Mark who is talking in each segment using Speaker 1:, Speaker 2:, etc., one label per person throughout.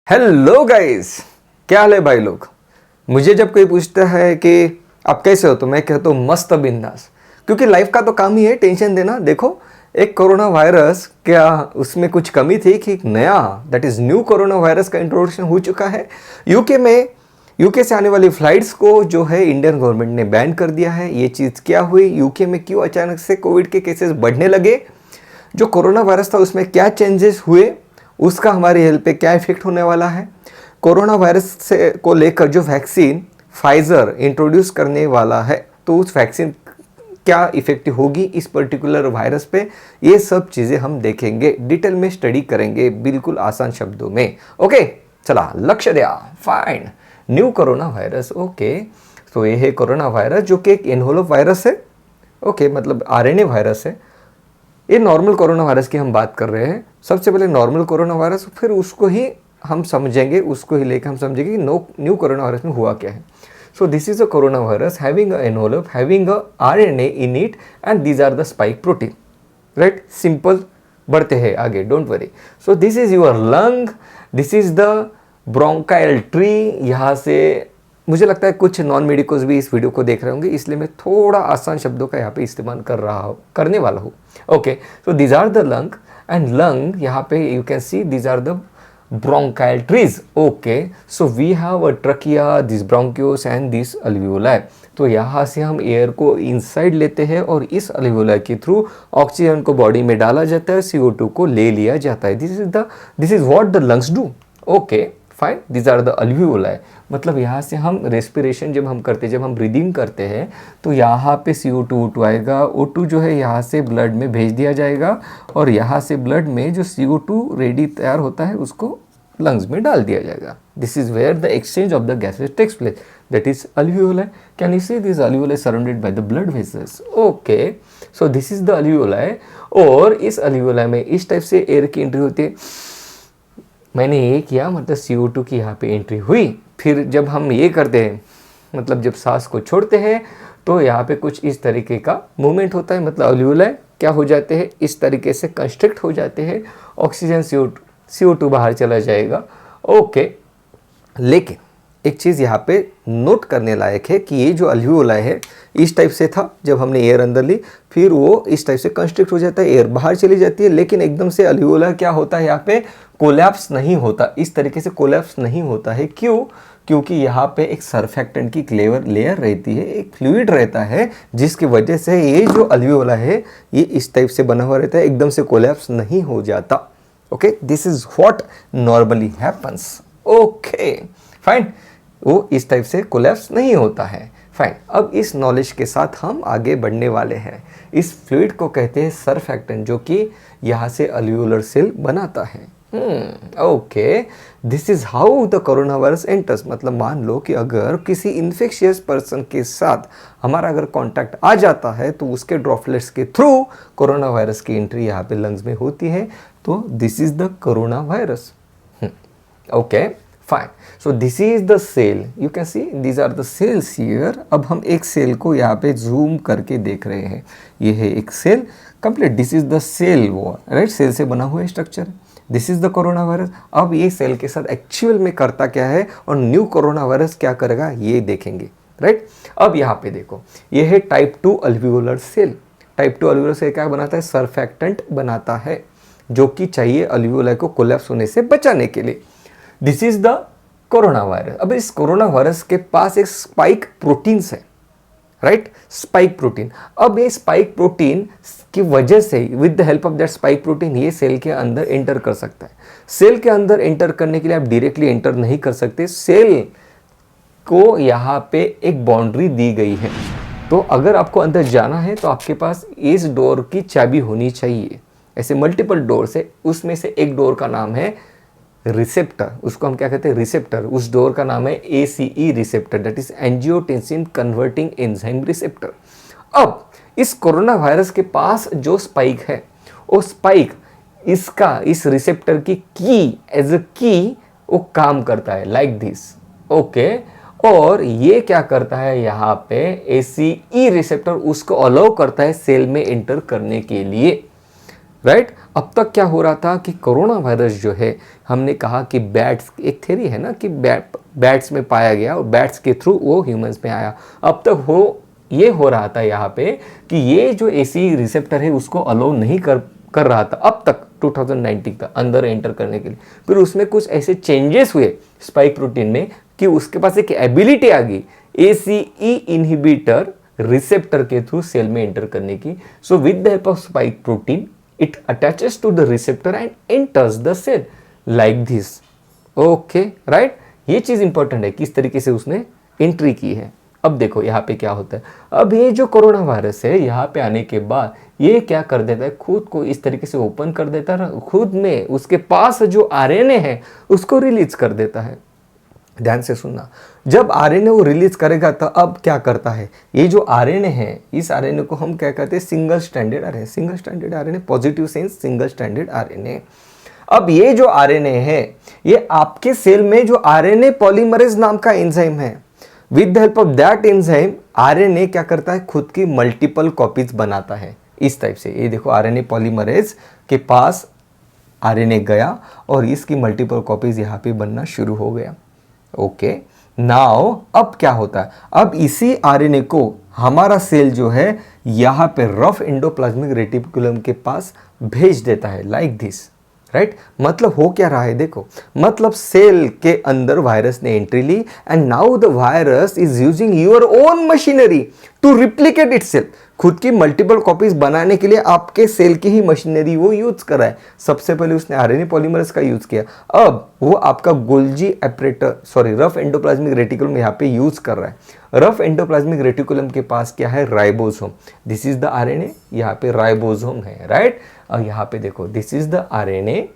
Speaker 1: Hello guys, क्या हाल है भाई लोग। मुझे जब कोई पूछता है कि आप कैसे हो तो मैं कहता हूँ मस्त बिंदास, क्योंकि लाइफ का तो काम ही है टेंशन देना। देखो, एक कोरोना वायरस, क्या उसमें कुछ कमी थी कि एक नया that is new corona virus का इंट्रोडक्शन हो चुका है यूके में। यूके से आने वाली फ्लाइट्स को जो है इंडियन गवर्नमेंट ने बैन कर दिया है। ये चीज़ क्या हुई, यूके में क्यों अचानक से कोविड के केसेस बढ़ने लगे, जो कोरोना वायरस था उसमें क्या चेंजेस हुए, उसका हमारी हेल्थ पे क्या इफेक्ट होने वाला है। कोरोना वायरस से को लेकर जो वैक्सीन फाइजर इंट्रोड्यूस करने वाला है, तो उस वैक्सीन क्या इफेक्टिव होगी इस पर्टिकुलर वायरस पे, ये सब चीज़ें हम देखेंगे, डिटेल में स्टडी करेंगे, बिल्कुल आसान शब्दों में। ओके, चला लक्ष्य दिया, fine. New corona virus, okay. तो ये है कोरोना वायरस जो कि एक एनवेलप वायरस है। ओके, मतलब आरएनए वायरस है। ये नॉर्मल कोरोना वायरस की हम बात कर रहे हैं। सबसे पहले नॉर्मल कोरोना वायरस, फिर उसको ही हम समझेंगे, उसको ही लेकर हम समझेंगे कि न्यू कोरोना वायरस में हुआ क्या है। So this is a corona virus having a envelope, having a RNA in it, and these are the spike protein. Right, simple, बढ़ते हैं आगे, don't worry. So this is your lung, this is the bronchial tree. यहाँ से मुझे लगता है कुछ non medicos भी इस वीडियो को देख रहे होंगे, इसलिए मैं थोड़ा आसान शब्दों का यहाँ पे इस्तेमाल करने वाला हूँ। Okay, so these are the lung, and lung यहाँ पे you can see these are the bronchial trees. Okay, so we have a trachea, this bronchioles and this alveoli. तो यहाँ से हम एयर को इनसाइड लेते हैं और इस alveoli के थ्रू ऑक्सीजन को बॉडी में डाला जाता है, CO2 को ले लिया जाता है। This is what the lungs do. Okay fine, this are the alveoli। मतलब यहाँ से हम रेस्पिरेशन जब हम करते हैं, जब हम ब्रीदिंग करते हैं, तो यहाँ पे CO2 O2 आएगा। O2 जो है यहाँ से ब्लड में भेज दिया जाएगा, और यहाँ से ब्लड में जो CO2 रेडी तैयार होता है उसको लंग्स में डाल दिया जाएगा। This is where the exchange of the gases takes place, that is alveoli। Can you see this alveoli surrounded by the blood vessels. Okay, so this is the alveoli। और इस alveoli में इस type से air की entry होती है। मैंने ये किया, मतलब CO2 की यहाँ पे एंट्री हुई। फिर जब हम ये करते हैं, मतलब जब सांस को छोड़ते हैं, तो यहाँ पे कुछ इस तरीके का मूवमेंट होता है, मतलब alveoli क्या हो जाते हैं, इस तरीके से कंस्ट्रिक्ट हो जाते हैं, ऑक्सीजन CO2 बाहर चला जाएगा। ओके, लेकिन एक चीज़ यहाँ पे नोट करने लायक है कि ये जो alveoli है इस टाइप से था, जब हमने एयर अंदर ली, फिर वो इस टाइप से कंस्ट्रिक्ट हो जाता है, एयर बाहर चली जाती है, लेकिन एकदम से alveoli क्या होता है, यहाँ पे कोलैप्स नहीं होता, इस तरीके से कोलैप्स नहीं होता है। क्यों? क्योंकि यहाँ पे एक सरफेक्टेंट की लेयर रहती है, एक फ्लूइड रहता है, जिसकी वजह से ये जो alveoli है ये इस टाइप से बना हुआ रहता है, एकदम से कोलैप्स नहीं हो जाता। Okay, this is what normally happens. Okay fine, वो इस टाइप से कोलैप्स नहीं होता है। फाइन, अब इस नॉलेज के साथ हम आगे बढ़ने वाले हैं। इस फ्लूइड को कहते हैं सरफेक्टेंट, जो कि यहाँ से अल्वियोलर सेल बनाता है। Okay, this is how the corona virus enters. मतलब मान लो कि अगर किसी इन्फेक्शियस पर्सन के साथ हमारा अगर कांटेक्ट आ जाता है, तो उसके ड्रॉपलेट्स के थ्रू कोरोना वायरस की एंट्री यहाँ पे लंग्स में होती है। तो this is the corona virus. Okay fine, so this is the cell, you can see these are the cells here. अब हम एक सेल को यहाँ पे जूम करके देख रहे हैं, ये है एक cell complete. This is the cell wall, right, cell से बना हुआ structure. This is the corona virus. अब ये सेल के साथ एक्चुअल में करता क्या है और न्यू कोरोना वायरस क्या करेगा, ये देखेंगे। राइट, अब यहाँ पे देखो, ये है type 2 alveolar cell. Type 2 alveolar cell क्या बनाता है, सरफेक्टेंट बनाता है, जो कि चाहिए अल्वियोलाई को कोलैप्स होने से बचाने के लिए। This is the corona virus. अब इस कोरोना वायरस के पास एक स्पाइक प्रोटीन है, राइट, स्पाइक प्रोटीन। अब ये स्पाइक प्रोटीन की वजह से, with the help of that spike protein, ये सेल के अंदर एंटर कर सकता है। सेल के अंदर एंटर करने के लिए आप डायरेक्टली एंटर नहीं कर सकते, सेल को यहाँ पे एक बाउंड्री दी गई है। तो अगर आपको अंदर जाना है तो आपके पास इस डोर की चाबी होनी चाहिए। ऐसे मल्टीपल डोर्स है, उसमें से एक डोर का नाम है रिसेप्टर, उसको हम क्या कहते हैं, रिसेप्टर। उस डोर का नाम है ACE receptor, that is angiotensin converting enzyme receptor. अब इस कोरोना वायरस के पास जो स्पाइक है, वो स्पाइक इसका, इस रिसेप्टर की एज अ की वो काम करता है लाइक दिस। ओके, और ये क्या करता है, यहाँ पे ACE रिसेप्टर उसको अलाउ करता है सेल में एंटर करने के लिए। राइट। अब तक क्या हो रहा था कि कोरोना वायरस जो है, हमने कहा कि बैट्स, एक थ्योरी है ना कि बैट्स में पाया गया और बैट्स के थ्रू वो ह्यूमंस में आया। अब तक ये हो रहा था यहाँ पे कि ये जो ऐसी रिसेप्टर है उसको अलाउ नहीं कर रहा था अब तक 2019 का अंदर एंटर करने के लिए। फिर उसमें कुछ ऐसे चेंजेस हुए स्पाइक प्रोटीन में कि उसके पास एक एबिलिटी आ गई ACE इनहिबिटर रिसेप्टर के थ्रू सेल में एंटर करने की। So with the help of spike protein it attaches to the receptor and enters the cell like this. Okay, right? ये चीज इंपॉर्टेंट है किस तरीके से उसने एंट्री की है। अब देखो यहाँ पे क्या होता है। अब ये जो कोरोना वायरस है यहाँ पे आने के बाद ये क्या कर देता है, खुद को इस तरीके से ओपन कर देता है, खुद में उसके पास जो RNA है उसको रिलीज कर देता है। ध्यान से सुनना, जब आरएनए वो रिलीज करेगा तो अब क्या करता है, ये जो आरएनए है इस आरएनए को हम क्या कहते हैं, single stranded RNA. Single stranded RNA, positive sense single stranded RNA. अब ये जो आरएनए है ये आपके सेल में जो आरएनए पॉलीमरेज नाम का एंजाइम है, with the help of that enzyme RNA क्या करता है, खुद की मल्टीपल कॉपीज बनाता है इस टाइप से। ये देखो आरएनए पॉलीमरेज के पास आरएनए गया और इसकी मल्टीपल कॉपीज यहाँ पे बनना शुरू हो गया। ओके, नाउ अब क्या होता है, अब इसी आरएनए को हमारा सेल जो है यहाँ पे रफ एंडोप्लाज्मिक रेटिकुलम के पास भेज देता है लाइक दिस, राइट। मतलब हो क्या रहा है देखो, मतलब सेल के अंदर वायरस ने एंट्री ली and now the virus is using your own machinery to replicate itself. खुद की मल्टीपल कॉपीज बनाने के लिए आपके सेल की ही मशीनरी वो यूज कर रहा है। सबसे पहले उसने आरएनए पॉलीमरेज का यूज किया, अब वो आपका गोल्जी रफ एंडोप्लाज्मिक रेटिकुलम यहाँ पे यूज कर रहा है। रफ एंडोप्लाज्मिक रेटिकुलम के पास क्या है, ribosome. This is the RNA, यहाँ पे राइबोसोम है, राइट। और यहाँ पे देखो दिस इज द आरएनए,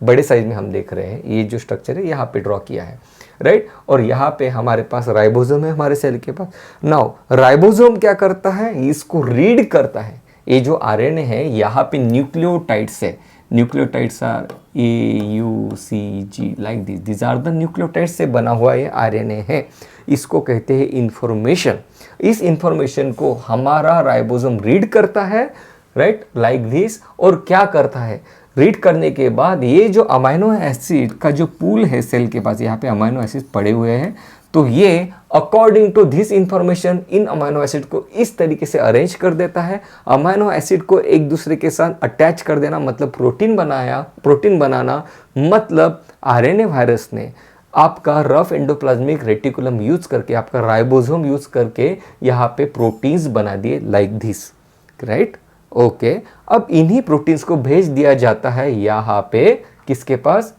Speaker 1: बड़े साइज में हम देख रहे हैं, ये जो स्ट्रक्चर है यहाँ पे ड्रॉ किया है, राइट। और यहाँ पे हमारे पास राइबोसोम है हमारे सेल के पास। नाउ राइबोसोम क्या करता है, इसको रीड करता है। ये जो आरएनए है यहाँ पे न्यूक्लियोटाइड्स है, nucleotides are AUCG like this, this are the nucleotides से बना हुआ ये आरएनए है। इसको कहते हैं इंफॉर्मेशन। इस इंफॉर्मेशन को हमारा राइबोसोम रीड करता है, राइट, लाइक दिस। और क्या करता है, रीड करने के बाद ये जो अमाइनो एसिड का जो पूल है सेल के पास, यहाँ पे अमाइनो एसिड पड़े हुए हैं, तो ये अकॉर्डिंग टू दिस इंफॉर्मेशन इन अमाइनो एसिड को इस तरीके से अरेंज कर देता है। अमाइनो एसिड को एक दूसरे के साथ अटैच कर देना मतलब प्रोटीन बनाना, मतलब आरएनए वायरस ने आपका रफ एंडोप्लाज्मिक रेटिकुलम यूज करके, आपका राइबोसोम यूज करके यहाँ पे प्रोटीन्स बना दिए लाइक दिस, राइट। ओके, अब इन्हीं प्रोटीन्स को भेज दिया जाता है यहाँ पे किसके पास,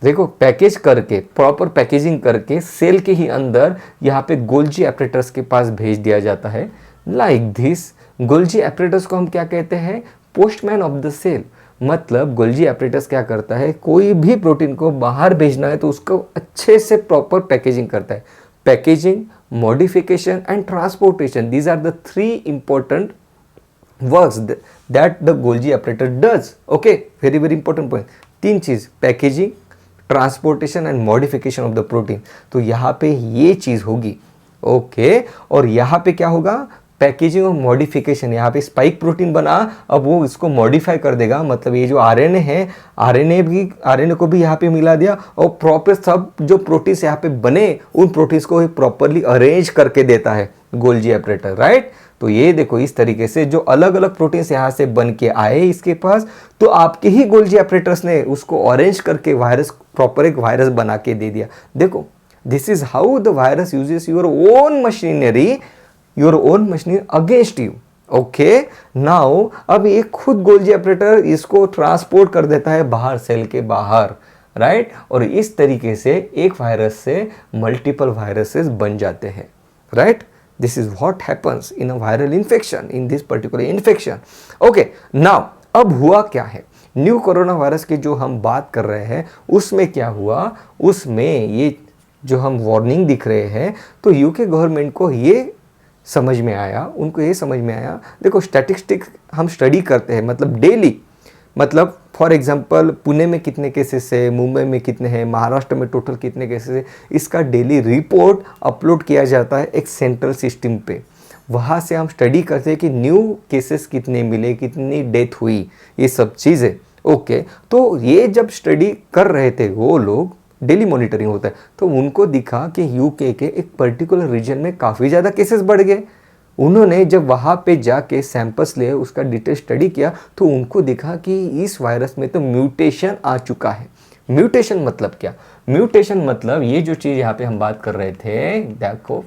Speaker 1: देखो पैकेज करके, प्रॉपर पैकेजिंग करके सेल के ही अंदर यहाँ पे गोल्जी एपरेटस के पास भेज दिया जाता है लाइक दिस। गोल्जी एपरेटस को हम क्या कहते हैं, पोस्टमैन ऑफ द सेल। मतलब गोल्जी एपरेटस क्या करता है, कोई भी प्रोटीन को बाहर भेजना है तो उसको अच्छे से प्रॉपर पैकेजिंग करता है। Packaging, modification and transportation, these are the three important works that the Golgi operator does. Okay, very very important point, तीन चीज, packaging, transportation and modification of the protein. तो यहाँ पे ये चीज होगी, ओके। और यहाँ पे क्या होगा, पैकेजिंग और मॉडिफिकेशन। यहाँ पे स्पाइक प्रोटीन बना, अब वो इसको मॉडिफाई कर देगा, मतलब ये जो आरएनए है, आरएनए को भी यहाँ पे मिला दिया और प्रॉपर सब जो प्रोटीन्स यहाँ पे बने उन प्रोटीन्स को प्रॉपरली अरेंज करके देता है गोल्जी ऑपरेटर, राइट। तो ये देखो इस तरीके से जो अलग अलग प्रोटीन्स यहाँ से बन के आए इसके पास, तो आपके ही गोल्जी ऑपरेटर्स ने उसको अरेंज करके वायरस, प्रॉपर एक वायरस बना के दे दिया। देखो this is how the virus uses your own machinery against you. Okay, now अब ये खुद गोल्जी ऑपरेटर इसको ट्रांसपोर्ट कर देता है बाहर, सेल के बाहर, राइट। और इस तरीके से एक वायरस से मल्टीपल वायरसेस बन जाते हैं, right. This is what happens in a viral infection, in this particular infection. Okay, now अब हुआ क्या है, न्यू कोरोना वायरस की जो हम बात कर रहे हैं उसमें क्या हुआ, उसमें ये जो हम वार्निंग दिख रहे हैं, तो यूके गवर्नमेंट को ये समझ में आया, उनको ये समझ में आया, देखो स्टैटिस्टिक्स हम स्टडी करते हैं, मतलब डेली, मतलब फॉर एग्जांपल पुणे में कितने केसेस है, मुंबई में कितने हैं, महाराष्ट्र में टोटल कितने केसेस है, इसका डेली रिपोर्ट अपलोड किया जाता है एक सेंट्रल सिस्टम पे। वहाँ से हम स्टडी करते हैं कि न्यू केसेस कितने मिले, कितनी डेथ हुई, ये सब चीज़ें। ओके, तो ये जब स्टडी कर रहे थे वो लोग, डेली मॉनिटरिंग होता है, तो उनको दिखा कि यूके के एक पर्टिकुलर रीजन में काफ़ी ज़्यादा केसेस बढ़ गए। उन्होंने जब वहाँ पे जाके सैंपल्स लिए, उसका डिटेल स्टडी किया, तो उनको दिखा कि इस वायरस में तो म्यूटेशन आ चुका है। म्यूटेशन मतलब क्या? म्यूटेशन मतलब ये जो चीज़ यहाँ पे हम बात कर रहे थे, देखो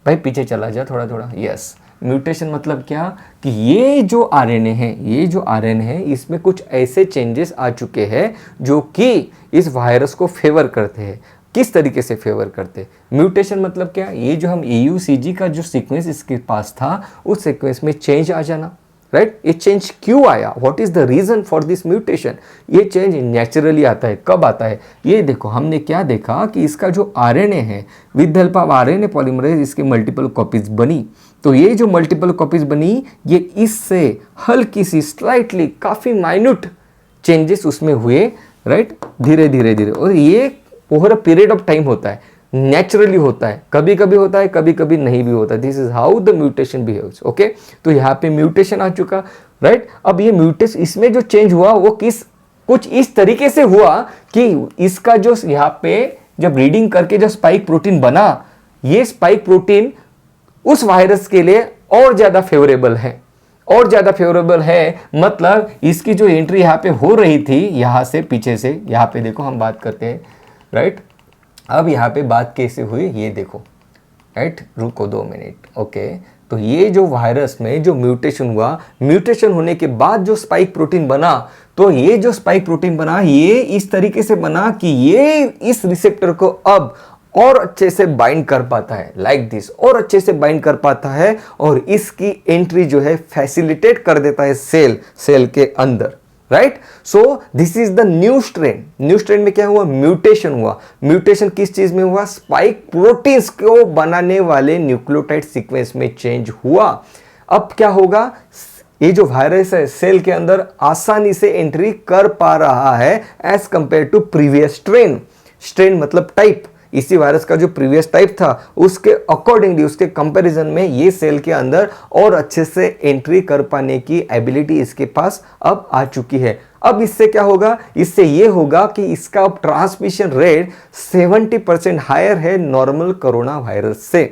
Speaker 1: भाई पीछे चला जा थोड़ा थोड़ा, यस। म्यूटेशन मतलब क्या कि ये जो आरएनए है, ये जो आरएनए है, इसमें कुछ ऐसे चेंजेस आ चुके हैं जो कि इस वायरस को फेवर करते हैं। किस तरीके से फेवर करते हैं? म्यूटेशन मतलब क्या? ये जो हम AUCG का जो सीक्वेंस इसके पास था, उस सीक्वेंस में चेंज आ जाना, राइट? ये चेंज क्यों आया? What is the reason for this mutation? ये चेंज नेचुरली आता है। कब आता है? ये देखो, हमने क्या देखा कि इसका जो आरएनए है, with the help of RNA polymerase इसके मल्टीपल कॉपीज बनी। तो ये जो मल्टीपल कॉपीज बनी, ये इससे हल्की सी स्लाइटली काफ़ी माइन्यूट चेंजेस उसमें हुए, राइट? धीरे धीरे धीरे, और ये over a period of time होता है, नेचुरली होता है, कभी कभी होता है, कभी कभी नहीं भी होता। This is how the mutation behaves. Okay, तो यहाँ पे म्यूटेशन आ चुका, राइट? अब ये म्यूटेशन, इसमें जो चेंज हुआ वो कुछ इस तरीके से हुआ कि इसका जो यहाँ पे जब रीडिंग करके जो स्पाइक प्रोटीन बना, ये स्पाइक प्रोटीन उस वायरस के लिए और ज्यादा फेवरेबल है। और ज्यादा फेवरेबल है मतलब इसकी जो एंट्री यहाँ पे हो रही थी, यहाँ से पीछे से, यहाँ पे देखो हम बात करते हैं, राइट? अब यहाँ पे बात कैसे हुई ये देखो, राइट? रुको 2 मिनट। ओके, तो ये जो वायरस में जो म्यूटेशन हुआ, म्यूटेशन होने के बाद जो स्पाइक प्रोटीन बना, तो ये जो स्पाइक प्रोटीन बना, ये इस तरीके से बना कि ये इस रिसेप्टर को अब और अच्छे से बाइंड कर पाता है, लाइक दिस, और अच्छे से बाइंड कर पाता है, और इसकी एंट्री जो है फैसिलिटेट कर देता है सेल के अंदर, right? So this is the new strain. New strain में क्या हुआ? म्यूटेशन हुआ। म्यूटेशन किस चीज में हुआ? स्पाइक प्रोटीन्स को बनाने वाले न्यूक्लियोटाइड सीक्वेंस में चेंज हुआ। अब क्या होगा? ये जो वायरस है सेल के अंदर आसानी से एंट्री कर पा रहा है as compare to previous strain. Strain मतलब टाइप। इसी वायरस का जो प्रीवियस टाइप था उसके अकॉर्डिंगली, उसके कंपैरिजन में ये सेल के अंदर और अच्छे से एंट्री कर पाने की एबिलिटी इसके पास अब आ चुकी है। अब इससे क्या होगा? इससे ये होगा कि इसका अब ट्रांसमिशन रेट 70% हायर है नॉर्मल कोरोना वायरस से,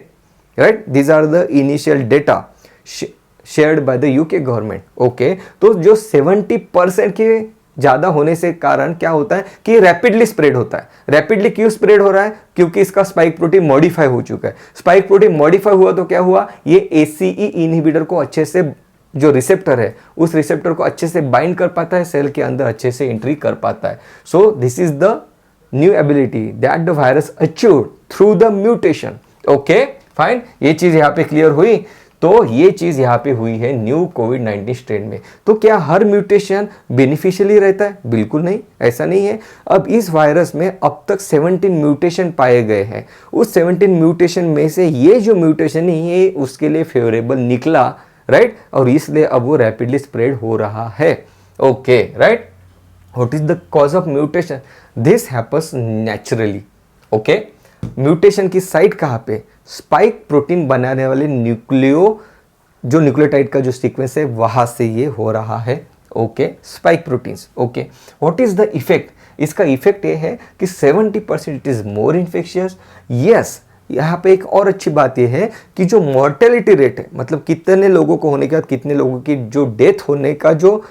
Speaker 1: right? These are the initial data shared by the UK government. Okay, तो जो 70% के ज़्यादा होने से कारण क्या होता है कि रैपिडली स्प्रेड होता है। रैपिडली क्यों स्प्रेड हो रहा है? क्योंकि इसका स्पाइक प्रोटीन मॉडिफाई हो चुका है। स्पाइक प्रोटीन मॉडिफाई हुआ तो क्या हुआ? ये ACE इनहिबिटर को अच्छे से, जो रिसेप्टर है उस रिसेप्टर को अच्छे से बाइंड कर पाता है, सेल के अंदर अच्छे से एंट्री कर पाता है। So this is the new ability that the virus achieved through the mutation. Okay fine, ये चीज यहाँ पे क्लियर हुई। तो ये चीज यहाँ पे हुई है न्यू कोविड-19 स्ट्रेन में। तो क्या हर म्यूटेशन बेनिफिशियली रहता है? बिल्कुल नहीं, ऐसा नहीं है। अब इस वायरस में अब तक 17 म्यूटेशन पाए गए हैं। उस 17 म्यूटेशन में से ये जो म्यूटेशन है ये उसके लिए फेवरेबल निकला, राइट? और इसलिए अब वो रैपिडली स्प्रेड हो रहा है। Okay, right? What is the cause of mutation? This happens naturally. Okay, mutation की साइट कहाँ पे? स्पाइक प्रोटीन बनाने वाले जो न्यूक्लियोटाइड का जो सीक्वेंस है वहां से ये हो रहा है। Okay, spike proteins. Okay, what is the effect? इसका इफेक्ट ये है कि 70% it is more infectious. Yes, यहाँ पे एक और अच्छी बात यह है कि जो मॉर्टेलिटी रेट है, मतलब कितने लोगों को होने के बाद कितने लोगों की जो डेथ होने का जो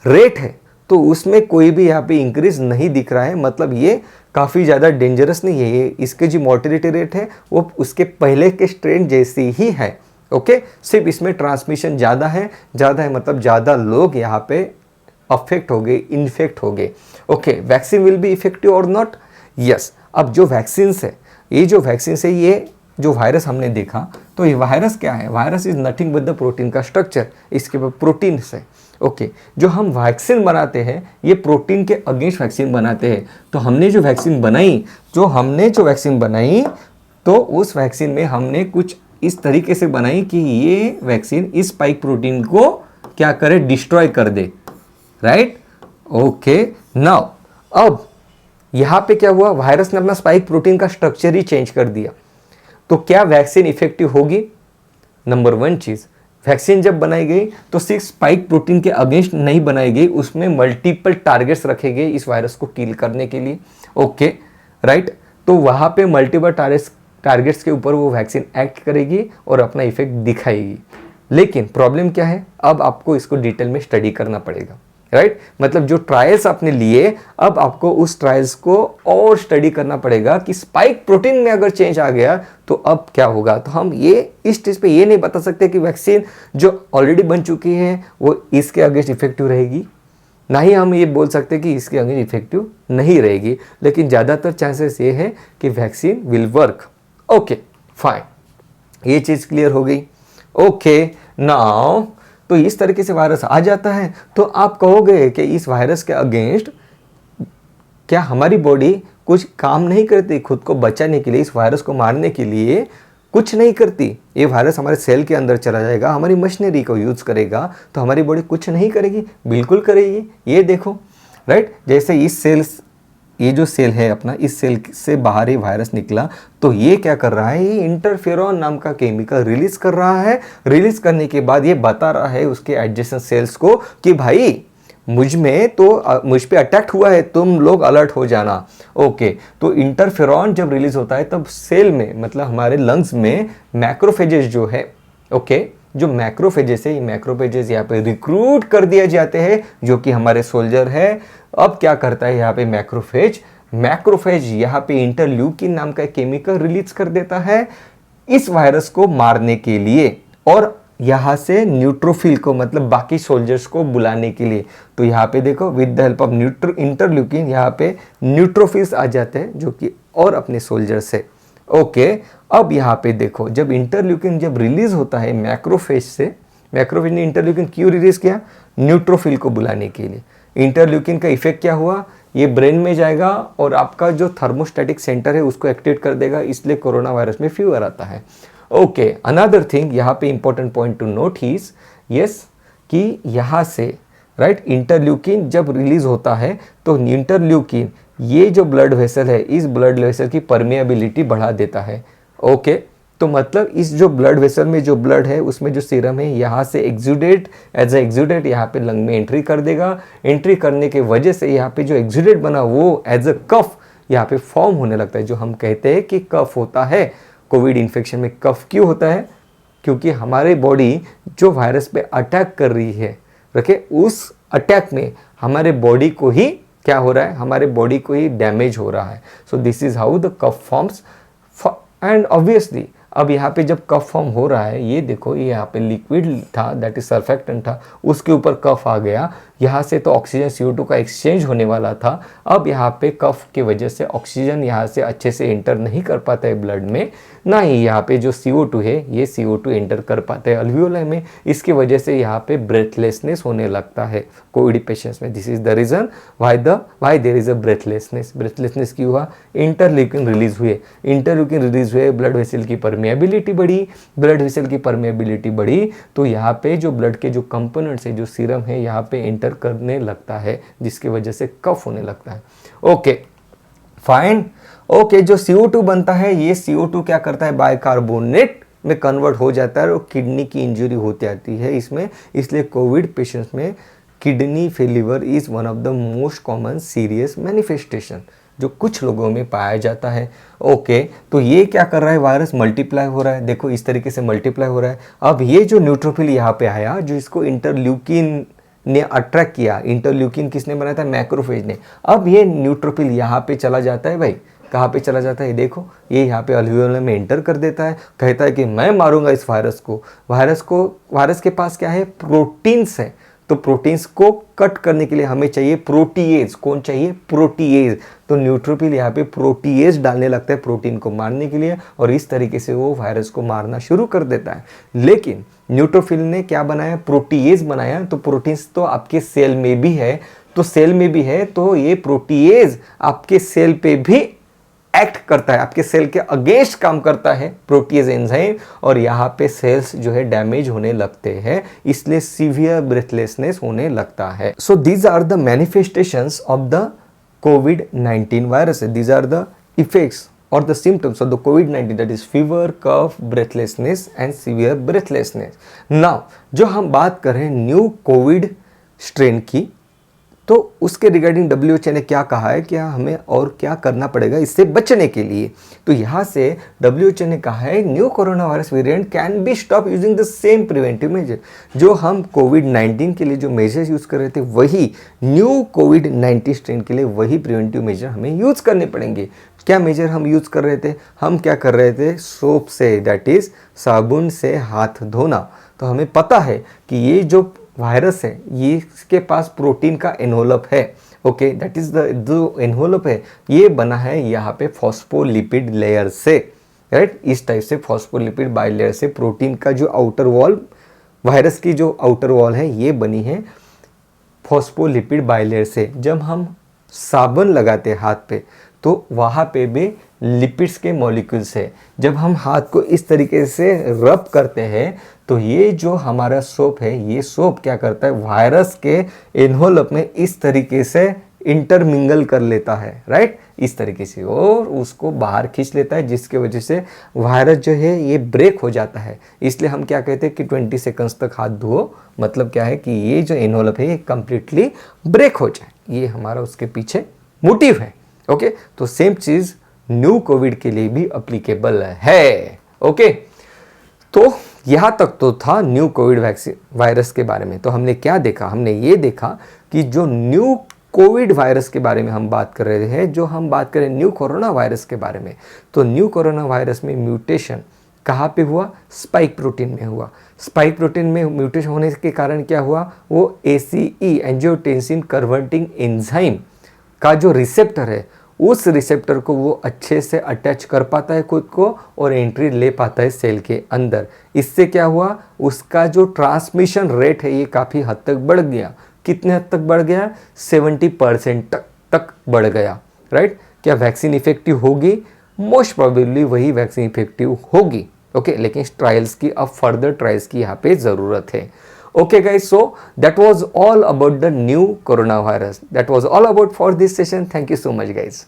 Speaker 1: रेट है, तो उसमें कोई भी यहाँ पे इंक्रीज नहीं दिख रहा है। मतलब ये काफ़ी ज़्यादा डेंजरस नहीं है। ये इसके जो मॉर्टेलिटी रेट है वो उसके पहले के स्ट्रेन जैसी ही है। ओके, सिर्फ इसमें ट्रांसमिशन ज़्यादा है मतलब ज़्यादा लोग यहाँ पे अफेक्ट हो गए, इन्फेक्ट हो गए। Okay, vaccine will be effective और नॉट? यस। अब जो वैक्सीन है, ये जो वैक्सीन है, ये जो वायरस हमने देखा, तो ये वायरस क्या है? Virus is nothing with the protein का स्ट्रक्चर। इसके बाद प्रोटीन से, ओके, जो हम वैक्सीन बनाते हैं ये प्रोटीन के अगेंस्ट वैक्सीन बनाते हैं। तो हमने जो वैक्सीन बनाई, तो उस वैक्सीन में हमने कुछ इस तरीके से बनाई कि ये वैक्सीन इस स्पाइक प्रोटीन को क्या करे? डिस्ट्रॉय कर दे, राइट? ओके, नाउ अब यहाँ पे क्या हुआ? वायरस ने अपना स्पाइक प्रोटीन का स्ट्रक्चर ही चेंज कर दिया। तो क्या वैक्सीन इफेक्टिव होगी? नंबर 1 चीज़, वैक्सीन जब बनाई गई तो सिर्फ स्पाइक प्रोटीन के अगेंस्ट नहीं बनाई गई, उसमें मल्टीपल टारगेट्स रखे गए इस वायरस को किल करने के लिए। ओके राइट, तो वहाँ पे मल्टीपल टारगेट्स के ऊपर वो वैक्सीन एक्ट करेगी और अपना इफेक्ट दिखाएगी। लेकिन प्रॉब्लम क्या है, अब आपको इसको डिटेल में स्टडी करना पड़ेगा, राइट मतलब जो ट्रायल्स आपने लिए, अब आपको उस ट्रायल्स को और स्टडी करना पड़ेगा कि स्पाइक प्रोटीन में अगर चेंज आ गया तो अब क्या होगा। तो हम ये इस स्टेज पे ये नहीं बता सकते कि वैक्सीन जो ऑलरेडी बन चुकी है वो इसके अगेंस्ट इफेक्टिव रहेगी, ना ही हम ये बोल सकते कि इसके अगेंस्ट इफेक्टिव नहीं रहेगी, लेकिन ज़्यादातर चांसेस ये है कि vaccine will work. Okay fine, ये चीज़ क्लियर हो गई। ओके नाउ तो इस तरीके से वायरस आ जाता है तो आप कहोगे कि इस वायरस के अगेंस्ट क्या हमारी बॉडी कुछ काम नहीं करती खुद को बचाने के लिए, इस वायरस को मारने के लिए कुछ नहीं करती। ये वायरस हमारे सेल के अंदर चला जाएगा, हमारी मशीनरी को यूज़ करेगा, तो हमारी बॉडी कुछ नहीं करेगी? बिल्कुल करेगी। ये देखो राइट, जैसे इस सेल्स, ये जो सेल है अपना, इस सेल से बाहर ये वायरस निकला तो ये क्या कर रहा है, ये इंटरफेरॉन नाम का केमिकल रिलीज कर रहा है। रिलीज करने के बाद ये बता रहा है उसके एडजेसेंट सेल्स को कि भाई मुझ पे अटैक हुआ है, तुम लोग अलर्ट हो जाना। ओके, तो इंटरफेरॉन जब रिलीज होता है तब सेल में मतलब हमारे लंग्स में मैक्रोफेजेस जो है, ओके जो मैक्रोफेजेस है, ये मैक्रोफेजेस यहाँ पे रिक्रूट कर दिए जाते हैं जो कि हमारे सोल्जर है। अब क्या करता है यहाँ पे मैक्रोफेज यहाँ पे इंटरल्यूकिन नाम का केमिकल रिलीज कर देता है इस वायरस को मारने के लिए, और यहाँ से न्यूट्रोफिल को मतलब बाकी सोल्जर्स को बुलाने के लिए। तो यहाँ पे देखो with the help of interleukin यहाँ पे न्यूट्रोफिल्स आ जाते हैं जो कि और अपने सोल्जर से। ओके, अब यहाँ पे देखो जब इंटरल्यूकिन जब रिलीज होता है मैक्रोफेज से, मैक्रोफेज ने इंटरल्यूकिन क्यों रिलीज किया? न्यूट्रोफिल को बुलाने के लिए। इंटरल्यूकिन का इफेक्ट क्या हुआ, ये ब्रेन में जाएगा और आपका जो थर्मोस्टैटिक सेंटर है उसको एक्टिवेट कर देगा, इसलिए कोरोना वायरस में फीवर आता है। ओके, अनदर थिंग यहाँ पे important point two note is yes कि यहाँ से राइट इंटरल्यूकिन जब रिलीज होता है तो इंटरल्यूकिन ये जो ब्लड वेसल है इस ब्लड वेसल की परमिएबिलिटी बढ़ा देता है। ओके, तो मतलब इस जो ब्लड वेसल में जो ब्लड है उसमें जो सीरम है यहाँ से एज एक्सुडेट यहाँ पे लंग में एंट्री कर देगा। एंट्री करने के वजह से यहाँ पे जो एक्सुडेट बना वो एज अ कफ यहाँ पे फॉर्म होने लगता है, जो हम कहते हैं कि कफ होता है। कोविड इन्फेक्शन में कफ क्यों होता है? क्योंकि हमारे बॉडी जो वायरस पे अटैक कर रही है, रखे उस अटैक में हमारे बॉडी को ही क्या हो रहा है, हमारे बॉडी को ही डैमेज हो रहा है। So this is how the cough forms. And obviously अब यहाँ पे जब कफ फॉर्म हो रहा है, ये देखो ये यहाँ पे लिक्विड था दैट इज सर्फेक्टेंट था, उसके ऊपर कफ आ गया, यहाँ से तो ऑक्सीजन CO2 का एक्सचेंज होने वाला था। अब यहाँ पे कफ की वजह से ऑक्सीजन यहाँ से अच्छे से एंटर नहीं कर पाता है ब्लड में, ना ही यहाँ पे जो CO2 है ये CO2 एंटर कर पाता है अल्वियोलाई में। इसकी वजह से यहाँ पे ब्रेथलेसनेस होने लगता है कोविड पेशेंट्स में। This is the reason why there is a breathlessness. Breathlessness क्यों हुआ? इंटरल्यूकिन रिलीज हुए, इंटरल्यूकिन रिलीज हुए, ब्लड वेसल की परमिएबिलिटी बढ़ी, ब्लड वेसल की परमिएबिलिटी बढ़ी तो यहाँ पे जो ब्लड के जो कंपोनेंट्स है, जो सीरम है यहाँ पे एंटर करने लगता है, जिसकी वजह से कफ होने लगता है। Okay fine. ओके, जो CO2 बनता है ये CO2 क्या करता है, बाइकार्बोनेट में कन्वर्ट हो जाता है और किडनी की इंजरी होती आती है इसमें। इसलिए कोविड पेशेंट्स में kidney failure is one of the most common serious manifestation जो कुछ लोगों में पाया जाता है। ओके, तो ये क्या कर रहा है, वायरस मल्टीप्लाई हो रहा है, देखो इस तरीके से मल्टीप्लाई हो रहा है। अब ये जो न्यूट्रोफिल यहाँ पे आया जो इसको इंटरल्यूकिन ने अट्रैक्ट किया, इंटरल्यूकिन किसने बनाया था, मैक्रोफेज ने। अब ये न्यूट्रोफिल यहाँ पे चला जाता है, भाई कहाँ पे चला जाता है, देखो ये यहाँ पे अल्वियोलाई में एंटर कर देता है, कहता है कि मैं मारूंगा इस वायरस को। वायरस के पास क्या है, प्रोटीन्स है, तो प्रोटीन्स को कट करने के लिए हमें चाहिए प्रोटीएज। कौन चाहिए, प्रोटीएज। तो न्यूट्रोफिल यहाँ पे प्रोटीएज डालने लगता है प्रोटीन को मारने के लिए, और इस तरीके से वो वायरस को मारना शुरू कर देता है। लेकिन न्यूट्रोफिल ने क्या बनाया, प्रोटीएज बनाया। तो प्रोटीन्स तो आपके सेल में भी है, तो ये प्रोटीएज आपके सेल पे भी एक्ट करता है, आपके सेल के अगेंस्ट काम करता है प्रोटीएज एंजाइम, और यहाँ पे सेल्स जो है डैमेज होने लगते हैं, इसलिए सीवियर ब्रेथलेसनेस होने लगता है। So these are the manifestations of the कोविड-19 virus, these are the effects or the symptoms of the COVID-19, that is fever, cough, breathlessness and severe breathlessness. Now जो हम बात कर रहे हैं न्यू कोविड स्ट्रेन की, तो उसके रिगार्डिंग WHO ने क्या कहा है, क्या हमें और क्या करना पड़ेगा इससे बचने के लिए। तो यहाँ से WHO ने कहा है new corona virus variant can be stop using the same preventive measure. जो हम कोविड-19 के लिए जो मेजर्स यूज़ कर रहे थे, वही न्यू कोविड-19 स्ट्रेन के लिए वही प्रिवेंटिव मेजर हमें यूज़ करने पड़ेंगे। क्या मेजर हम यूज़ कर रहे थे? हम क्या कर रहे थे, सोप से, दैट इज़ साबुन से हाथ धोना। तो हमें पता है कि ये जो वायरस है, ये इसके पास प्रोटीन का एनवलप है। ओके, दैट इज द जो एनवलप है ये बना है यहाँ पे फॉस्फोलिपिड लेयर से, राइट। इस टाइप से फॉस्फोलिपिड बाइलेयर से प्रोटीन का जो आउटर वॉल, वायरस की जो आउटर वॉल है ये बनी है फॉस्फोलिपिड बाइलेयर से। जब हम साबुन लगाते हैं हाथ पे, तो वहाँ पे भी लिपिड्स के मॉलिक्यूल्स है। जब हम हाथ को इस तरीके से रब करते हैं, तो ये जो हमारा सोप है, ये सोप क्या करता है, वायरस के एनवलप में इस तरीके से इंटरमिंगल कर लेता है, राइट, इस तरीके से, और उसको बाहर खींच लेता है, जिसके वजह से वायरस जो है ये ब्रेक हो जाता है। इसलिए हम क्या कहते हैं कि 20 सेकंड्स तक हाथ धोओ, मतलब क्या है कि ये जो एनवलप है ये कंप्लीटली ब्रेक हो जाए। ये हमारा उसके पीछे मोटिव है। ओके, तो सेम चीज़ न्यू कोविड के लिए भी अप्लीकेबल है। ओके, तो यहाँ तक तो था न्यू कोविड वैक्सीन वायरस के बारे में। तो हमने क्या देखा, हमने ये देखा कि जो न्यू कोविड वायरस के बारे में हम बात कर रहे हैं, जो हम बात करें न्यू कोरोना वायरस के बारे में, तो न्यू कोरोना वायरस में म्यूटेशन कहाँ पे हुआ, स्पाइक प्रोटीन में हुआ। स्पाइक प्रोटीन में म्यूटेशन होने के कारण क्या हुआ, वो ACE एंजियोटेंसिन कन्वर्टिंग एंजाइम का जो रिसेप्टर है, उस रिसेप्टर को वो अच्छे से अटैच कर पाता है खुद को और एंट्री ले पाता है सेल के अंदर। इससे क्या हुआ, उसका जो ट्रांसमिशन रेट है ये काफ़ी हद तक बढ़ गया। कितने हद तक बढ़ गया, 70% तक बढ़ गया, राइट। क्या वैक्सीन इफेक्टिव होगी? मोस्ट प्रोबेबली वही वैक्सीन इफेक्टिव होगी। ओके, लेकिन ट्रायल्स की, अब फर्दर ट्रायल्स की यहाँ पे ज़रूरत है। Okay guys, so that was all about the new coronavirus. That was all about for this session. Thank you so much guys.